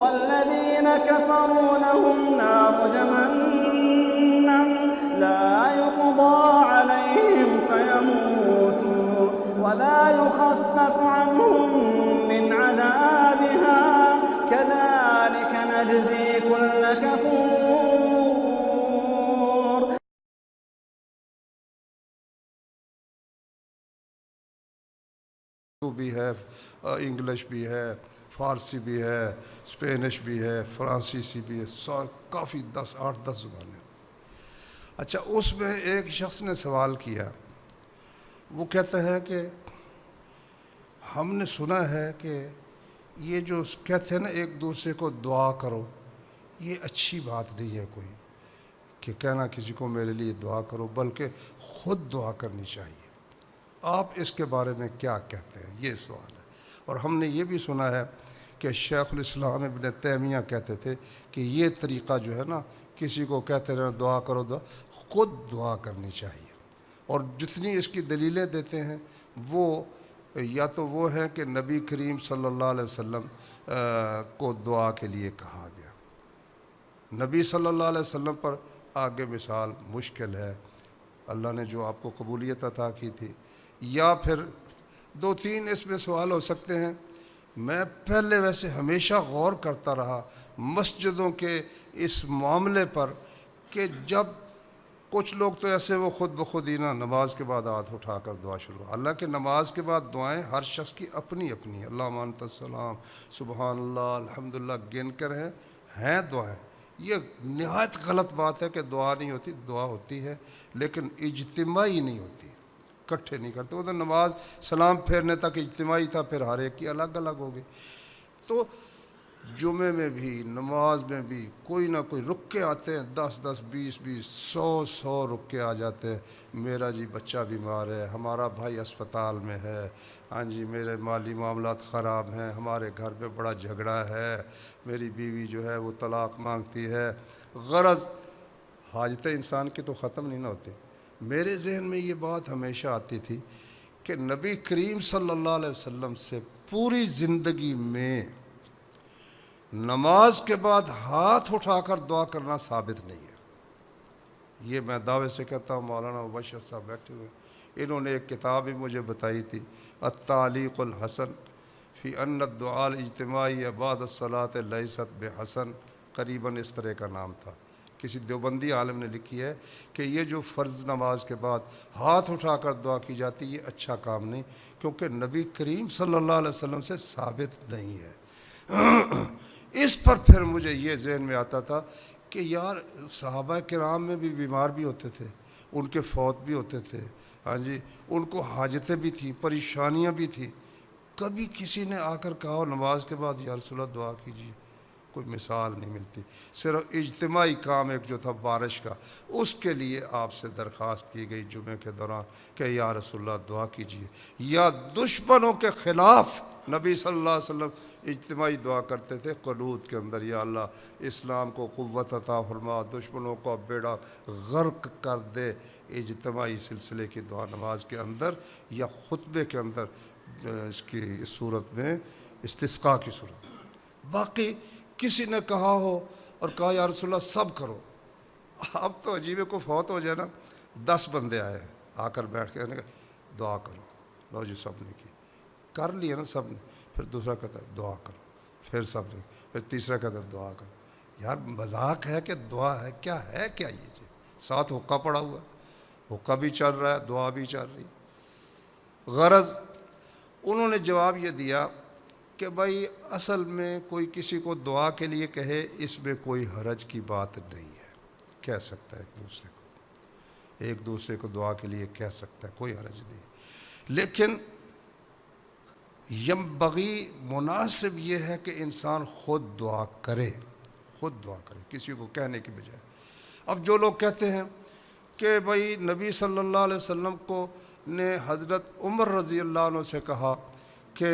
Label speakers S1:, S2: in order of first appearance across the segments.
S1: والذين كفروا لهم نار جهنم لا يقضى عليهم فيموتوا ولا يخفف عنهم من عذابها كذلك نجزي كل كفور.
S2: بھی ہے، انگلش بھی ہے، فارسی بھی ہے، اسپینش بھی ہے، فرانسیسی بھی ہے، کافی 8-10 زبانیں. اچھا، اس میں ایک شخص نے سوال کیا. وہ کہتا ہے کہ ہم نے سنا ہے کہ یہ جو کہتے ہیں نا ایک دوسرے کو دعا کرو، یہ اچھی بات نہیں ہے کوئی کہ کہنا کسی کو میرے لیے دعا کرو، بلکہ خود دعا کرنی چاہیے. آپ اس کے بارے میں کیا کہتے ہیں؟ یہ سوال ہے. اور ہم نے یہ بھی سنا ہے کہ شیخ الاسلام ابن تیمیہ کہتے تھے کہ یہ طریقہ جو ہے نا، کسی کو کہتے رہنا دعا کرو، خود دعا کرنی چاہیے. اور جتنی اس کی دلیلیں دیتے ہیں وہ یا تو وہ ہے کہ نبی کریم صلی اللہ علیہ وسلم کو دعا کے لیے کہا گیا. نبی صلی اللہ علیہ وسلم پر آگے مثال مشکل ہے، اللہ نے جو آپ کو قبولیت عطا کی تھی. یا پھر 2-3 اس میں سوال ہو سکتے ہیں. میں پہلے ویسے ہمیشہ غور کرتا رہا مسجدوں کے اس معاملے پر کہ جب کچھ لوگ تو ایسے وہ خود بخود ہی نا نماز کے بعد ہاتھ اٹھا کر دعا شروع. حالانکہ نماز کے بعد دعائیں ہر شخص کی اپنی اپنی، اللہم انت السلام، سبحان اللہ، الحمدللہ گن کر ہیں دعائیں. یہ نہایت غلط بات ہے کہ دعا نہیں ہوتی. دعا ہوتی ہے لیکن اجتماعی نہیں ہوتی، اکٹھے نہیں کرتے. وہ تو نماز سلام پھیرنے تک اجتماعی تھا، پھر ہر ایک کی الگ الگ ہو گئی. تو جمعے میں بھی نماز میں بھی کوئی نہ کوئی رک کے آتے ہیں، 10-10 20-20 100 رک کے آ جاتے ہیں. میرا جی بچہ بیمار ہے، ہمارا بھائی اسپتال میں ہے، ہاں جی میرے مالی معاملات خراب ہیں، ہمارے گھر پہ بڑا جھگڑا ہے، میری بیوی جو ہے وہ طلاق مانگتی ہے. غرض حاجتیں انسان کی تو ختم نہیں نہ ہوتی. میرے ذہن میں یہ بات ہمیشہ آتی تھی کہ نبی کریم صلی اللہ علیہ وسلم سے پوری زندگی میں نماز کے بعد ہاتھ اٹھا کر دعا کرنا ثابت نہیں ہے. یہ میں دعوے سے کہتا ہوں. مولانا مبشر صاحب بیٹھے ہوئے، انہوں نے ایک کتاب بھی مجھے بتائی تھی، التعلیق الحسن فی ان الدعاء الاجتماعی بعد الصلاۃ لیست بحسن، قریباً اس طرح کا نام تھا. کسی دیوبندی عالم نے لکھی ہے کہ یہ جو فرض نماز کے بعد ہاتھ اٹھا کر دعا کی جاتی یہ اچھا کام نہیں، کیونکہ نبی کریم صلی اللہ علیہ وسلم سے ثابت نہیں ہے. اس پر پھر مجھے یہ ذہن میں آتا تھا کہ یار صحابہ کرام میں بھی بیمار بھی ہوتے تھے، ان کے فوت بھی ہوتے تھے، ہاں جی ان کو حاجتیں بھی تھیں، پریشانیاں بھی تھیں. کبھی کسی نے آ کر کہا نماز کے بعد یا رسول اللہ دعا کیجیے؟ کوئی مثال نہیں ملتی. صرف اجتماعی کام ایک جو تھا بارش کا، اس کے لیے آپ سے درخواست کی گئی جمعے کے دوران کہ یا رسول اللہ دعا کیجیے. یا دشمنوں کے خلاف نبی صلی اللہ علیہ وسلم اجتماعی دعا کرتے تھے قنوت کے اندر، یا اللہ اسلام کو قوت عطا فرما، دشمنوں کو بیڑا غرق کر دے. اجتماعی سلسلے کی دعا نماز کے اندر یا خطبے کے اندر اس کی صورت میں، استسقاء کی صورت میں. باقی کسی نے کہا ہو اور کہا یا رسول اللہ سب کرو. اب تو عجیب کو فوت ہو جائے نا، 10 بندے آئے آ کر بیٹھ کے دعا کرو، لو جی سب نے کی، کر لیا نا سب نے. پھر دوسرا کہتا ہے دعا کرو، پھر سب نے، پھر تیسرا کہتا ہے دعا کرو. یار مذاق ہے کہ دعا ہے کیا یہ چیز؟ ساتھ حقہ پڑا ہوا، حقہ بھی چل رہا ہے، دعا بھی چل رہی. غرض انہوں نے جواب یہ دیا کہ بھائی اصل میں کوئی کسی کو دعا کے لیے کہے اس میں کوئی حرج کی بات نہیں ہے. کہہ سکتا ہے ایک دوسرے کو دعا کے لیے کہہ سکتا ہے، کوئی حرج نہیں. لیکن ینبغی مناسب یہ ہے کہ انسان خود دعا کرے کسی کو کہنے کی بجائے. اب جو لوگ کہتے ہیں کہ بھائی نبی صلی اللہ علیہ وسلم کو نے حضرت عمر رضی اللہ عنہ سے کہا کہ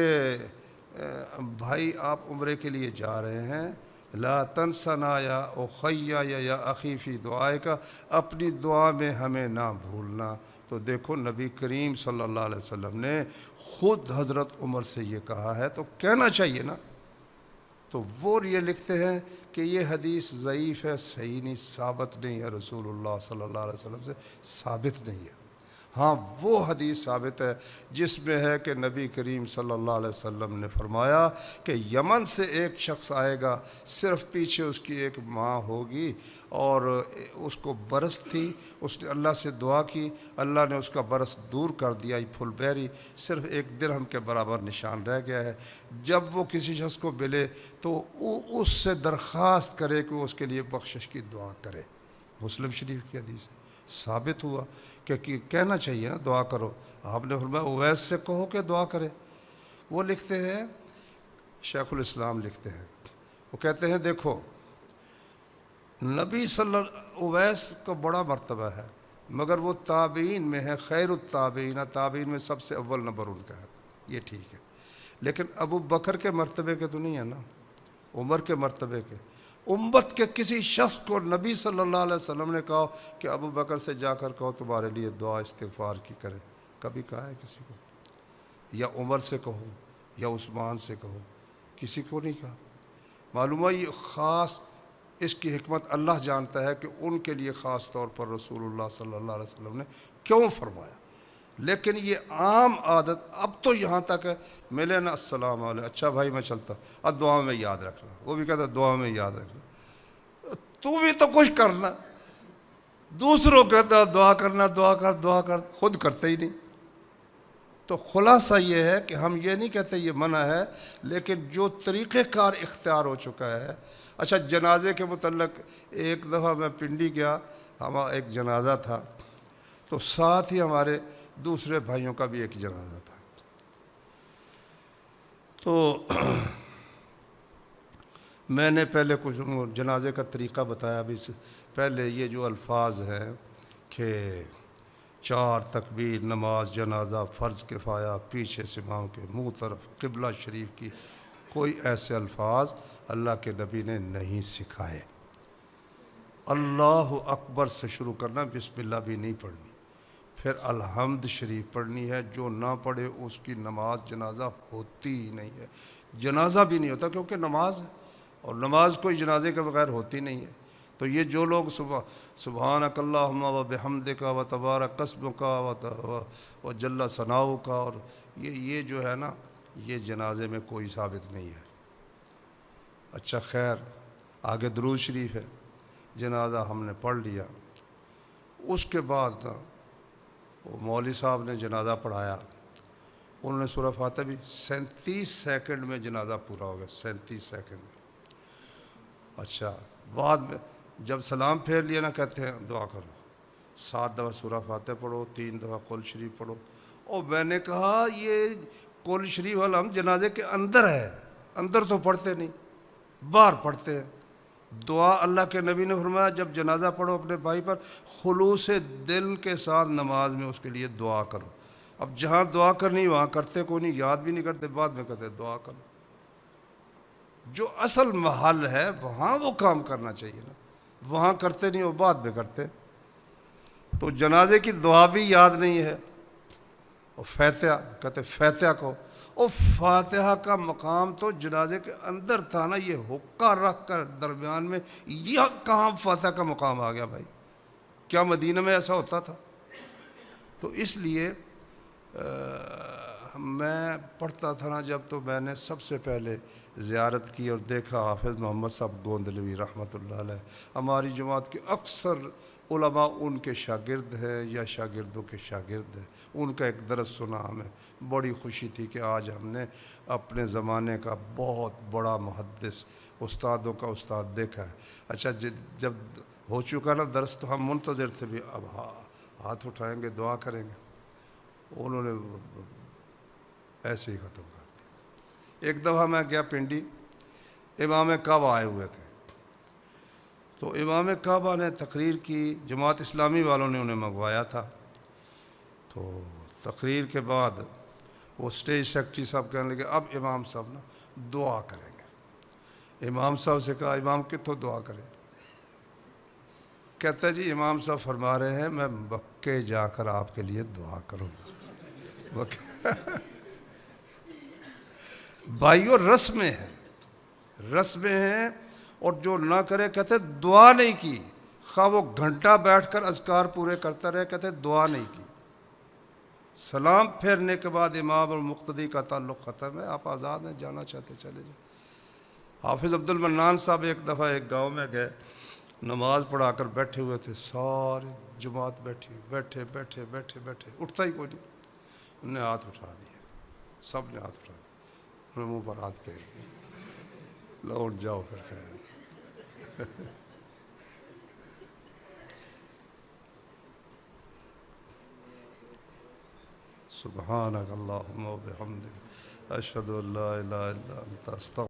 S2: بھائی آپ عمرے کے لیے جا رہے ہیں، لا تنسنا یا اخی یا اخی فی دعائک، اپنی دعا میں ہمیں نہ بھولنا. تو دیکھو نبی کریم صلی اللہ علیہ وسلم نے خود حضرت عمر سے یہ کہا ہے تو کہنا چاہیے نا. تو وہ یہ لکھتے ہیں کہ یہ حدیث ضعیف ہے، صحیح نہیں، ثابت نہیں ہے، رسول اللہ صلی اللہ علیہ وسلم سے ثابت نہیں ہے۔ ہاں وہ حدیث ثابت ہے جس میں ہے کہ نبی کریم صلی اللہ علیہ وسلم نے فرمایا کہ یمن سے ایک شخص آئے گا، صرف پیچھے اس کی ایک ماں ہوگی اور اس کو برس تھی، اس نے اللہ سے دعا کی، اللہ نے اس کا برس دور کر دیا، یہ پھل بہری صرف 1 درہم کے برابر نشان رہ گیا ہے۔ جب وہ کسی شخص کو ملے تو اس سے درخواست کرے کہ وہ اس کے لیے بخشش کی دعا کرے۔ مسلم شریف کی حدیث ہے، ثابت ہوا کہ کہنا چاہیے نا دعا کرو۔ آپ نے فرمایا اویس سے کہو کہ دعا کرے۔ وہ لکھتے ہیں، شیخ الاسلام لکھتے ہیں، وہ کہتے ہیں دیکھو نبی اویس کو بڑا مرتبہ ہے مگر وہ تابعین میں ہے، خیر التابعین، تابعین میں سب سے اول نمبر ان کا ہے، یہ ٹھیک ہے، لیکن ابو بکر کے مرتبے کے تو نہیں ہے نا، عمر کے مرتبے کے۔ امت کے کسی شخص کو نبی صلی اللہ علیہ وسلم نے کہا کہ ابو بکر سے جا کر کہو تمہارے لیے دعا استغفار کی کرے، کبھی کہا ہے کسی کو؟ یا عمر سے کہو یا عثمان سے کہو، کسی کو نہیں کہا۔ معلوم ہے یہ خاص، اس کی حکمت اللہ جانتا ہے کہ ان کے لیے خاص طور پر رسول اللہ صلی اللہ علیہ وسلم نے کیوں فرمایا۔ لیکن یہ عام عادت اب تو یہاں تک ہے، ملے نا السلام علیکم، اچھا بھائی میں چلتا، اب دعا میں یاد رکھنا، وہ بھی کہتا دعا میں یاد رکھنا، تو بھی تو کچھ کرنا، دوسروں کہتا دعا کرنا، دعا کر، خود کرتے ہی نہیں۔ تو خلاصہ یہ ہے کہ ہم یہ نہیں کہتے یہ منع ہے، لیکن جو طریقہ کار اختیار ہو چکا ہے۔ اچھا جنازے کے متعلق ایک دفعہ میں پنڈی گیا، ہمارا ایک جنازہ تھا، تو ساتھ ہی ہمارے دوسرے بھائیوں کا بھی ایک جنازہ تھا، تو میں نے پہلے کچھ جنازے کا طریقہ بتایا۔ ابھی سے پہلے یہ جو الفاظ ہیں کہ 4 تکبیر، نماز جنازہ، فرض کفایہ، پیچھے سے امام کے منہ طرف، قبلہ شریف کی، کوئی ایسے الفاظ اللہ کے نبی نے نہیں سکھائے۔ اللہ اکبر سے شروع کرنا، بسم اللہ بھی نہیں پڑھنی، پھر الحمد شریف پڑھنی ہے، جو نہ پڑھے اس کی نماز جنازہ ہوتی ہی نہیں ہے، جنازہ بھی نہیں ہوتا، کیونکہ نماز ہے اور نماز کوئی جنازے کے بغیر ہوتی نہیں ہے۔ تو یہ جو لوگ سبحانک اللہم و بحمدک و تبارک اسمک و جل ثناؤک، اور یہ جو ہے نا، یہ جنازے میں کوئی ثابت نہیں ہے۔ اچھا خیر، آگے درود شریف ہے، جنازہ ہم نے پڑھ لیا، اس کے بعد وہ مولوی صاحب نے جنازہ پڑھایا، انہوں نے سورہ فاتحہ بھی 37 سیکنڈ میں جنازہ پورا ہو گیا، 37 سیکنڈ میں۔ اچھا بعد میں جب سلام پھیر لیا نا، کہتے ہیں دعا کرو، 7 دفعہ سورہ فاتحہ پڑھو، 3 دفعہ قل شریف پڑھو۔ اور میں نے کہا یہ قل شریف الحمد جنازے کے اندر ہے، اندر تو پڑھتے نہیں، باہر پڑھتے ہیں۔ دعا اللہ کے نبی نے فرمایا جب جنازہ پڑھو اپنے بھائی پر، خلوص دل کے ساتھ نماز میں اس کے لیے دعا کرو۔ اب جہاں دعا کرنی وہاں کرتے کوئی نہیں، یاد بھی نہیں کرتے، بعد میں کہتے دعا کرو۔ جو اصل محل ہے وہاں وہ کام کرنا چاہیے نا، وہاں کرتے نہیں وہ بعد میں کرتے۔ تو جنازے کی دعا بھی یاد نہیں ہے، اور فاتحہ کہتے فاتحہ کو، اور فاتحہ کا مقام تو جنازے کے اندر تھا نا، یہ حقہ رکھ کر درمیان میں، یہ کہاں فاتحہ کا مقام آ گیا بھائی؟ کیا مدینہ میں ایسا ہوتا تھا؟ تو اس لیے میں پڑھتا تھا نا جب، تو میں نے سب سے پہلے زیارت کی اور دیکھا حافظ محمد صاحب گوندلوی رحمۃ اللہ علیہ، ہماری جماعت کے اکثر علماء ان کے شاگرد ہیں یا شاگردوں کے شاگرد ہیں، ان کا ایک درس سنا، ہمیں بڑی خوشی تھی کہ آج ہم نے اپنے زمانے کا بہت بڑا محدث، استادوں کا استاد دیکھا ہے۔ اچھا جب ہو چکا نا درس تو ہم منتظر تھے بھی، اب ہاتھ اٹھائیں گے دعا کریں گے، انہوں نے ایسے ہی ختم کر دیا۔ ایک دفعہ میں گیا پنڈی، امام کعبہ آئے ہوئے تھے، تو امام کعبہ نے تقریر کی، جماعت اسلامی والوں نے انہیں منگوایا تھا۔ تو تقریر کے بعد وہ اسٹیج سیکرٹری صاحب کہنے لگے اب امام صاحب نا دعا کریں گے۔ امام صاحب سے کہا امام کتوں دعا کریں؟ کہتا ہے جی امام صاحب فرما رہے ہیں میں مکے جا کر آپ کے لیے دعا کروں گا۔ بھائیو رسمیں ہیں، رسمیں ہیں، اور جو نہ کرے کہتے دعا نہیں کی، خواہ وہ گھنٹہ بیٹھ کر اذکار پورے کرتا رہے، کہتے دعا نہیں کی۔ سلام پھیرنے کے بعد امام اور مقتدی کا تعلق ختم ہے، آپ آزاد ہیں، جانا چاہتے چلے جائیں۔ حافظ عبد المنان صاحب ایک دفعہ ایک گاؤں میں گئے، نماز پڑھا کر بیٹھے ہوئے تھے، سارے جماعت بیٹھی، بیٹھے بیٹھے بیٹھے بیٹھے، اٹھتا ہی کوئی نہیں۔ انہوں نے ہاتھ اٹھا دیے، سب نے ہاتھ اٹھا دیا، انہوں نے منہ پر ہاتھ پھیر دیے، لوٹ جاؤ پھر خیر۔ سبحانک اللہم و بحمدک، اشہد ان لا الہ الا انت، استغفرک۔